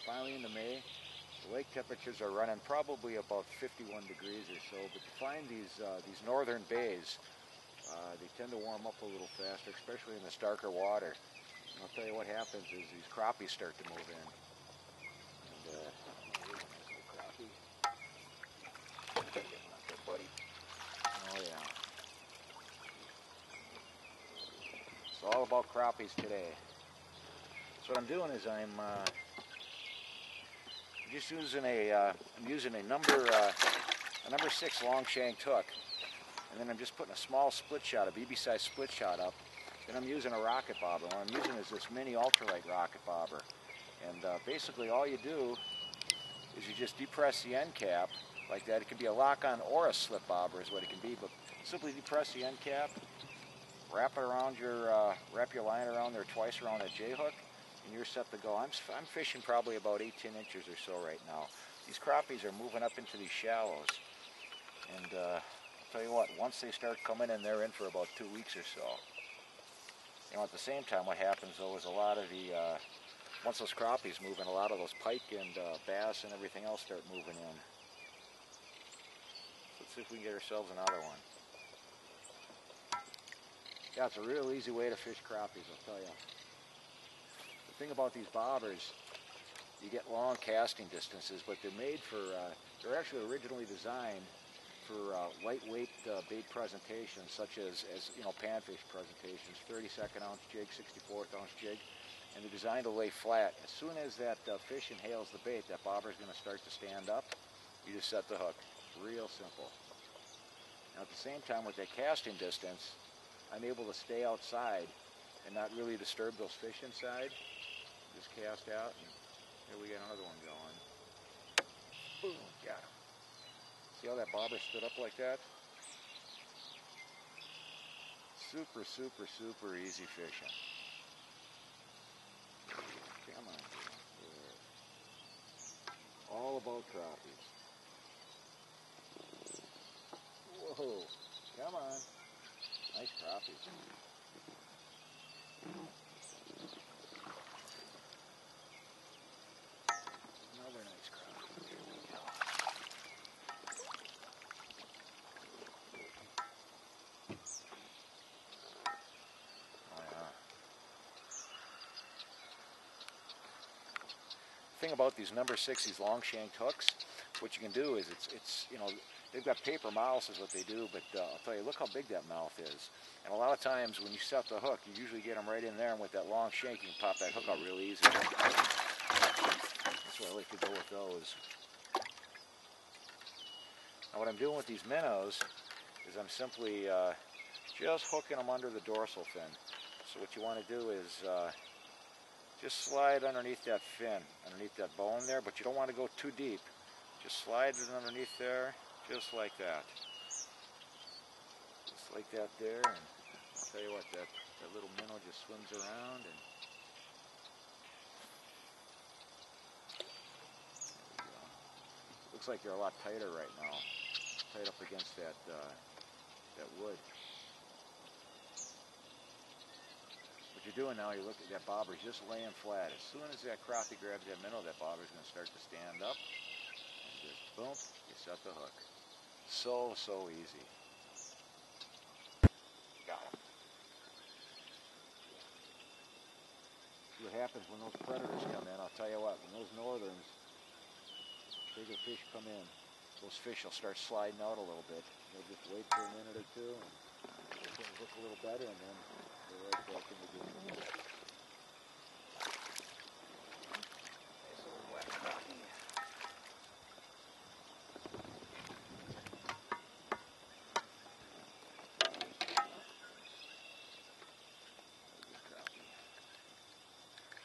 finally into May. The lake temperatures are running probably about 51 degrees or so, but to find these northern bays, they tend to warm up a little faster, especially in the starker water. And I'll tell you what happens is these crappies start to move in. And, crappie. Buddy. Oh yeah. It's all about crappies today. So what I'm doing is I'm just using a number 6 long shanked hook, and then I'm just putting a small split shot, a BB size split shot up. Then I'm using a rocket bobber. What I'm using is this mini ultralight rocket bobber, and basically all you do is you just depress the end cap like that. It can be a lock-on or a slip bobber is what it can be, but simply depress the end cap, wrap it around wrap your line around there twice around that J hook, and you're set to go. I'm fishing probably about 18 inches or so right now. These crappies are moving up into these shallows, and I'll tell you what, once they start coming in, they're in for about 2 weeks or so. You know, at the same time, what happens though is a lot of once those crappies move in, a lot of those pike and bass and everything else start moving in. Let's see if we can get ourselves another one. Yeah, it's a real easy way to fish crappies, I'll tell you. The thing about these bobbers, you get long casting distances, but they're made for, they're actually originally designed for lightweight bait presentations, such as you know, panfish presentations, 32nd ounce jig, 64th ounce jig, and they're designed to lay flat. As soon as that fish inhales the bait, that bobber is going to start to stand up. You just set the hook. Real simple. Now at the same time, with that casting distance, I'm able to stay outside and not really disturb those fish inside. Just cast out, and here we got another one going. Boom, got him. See how that bobber stood up like that? Super, super, super easy fishing. Come on. There. All about crappies. Whoa, come on. Nice crappies. Another nice crappie. Here we go. Oh yeah. The thing about these number 6, these long shanked hooks, what you can do is it's you know, they've got paper mouths is what they do, but I'll tell you, look how big that mouth is. And a lot of times when you set the hook, you usually get them right in there, and with that long shank, you can pop that hook out real easy. That's why I like to go with those. Now what I'm doing with these minnows is I'm simply just hooking them under the dorsal fin. So what you want to do is just slide underneath that fin, underneath that bone there, but you don't want to go too deep. Just slide it underneath there, just like that. Just like that there, and I'll tell you what, that little minnow just swims around, and there we go. Looks like they're a lot tighter right now, tight up against that wood. What you're doing now, you look at that bobber's just laying flat. As soon as that crappie grabs that minnow, that bobber's going to start to stand up. Just boom, you set the hook. So easy. Got him. See what happens when those predators come in. I'll tell you what, when those northerns, bigger fish come in, those fish will start sliding out a little bit. They'll just wait for a minute or two, and things look a little better, and then they're right back in the game. Nice little wet crappie.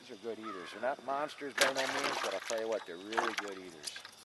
These are good eaters. They're not monsters by no means, but I'll tell you what, they're really good eaters.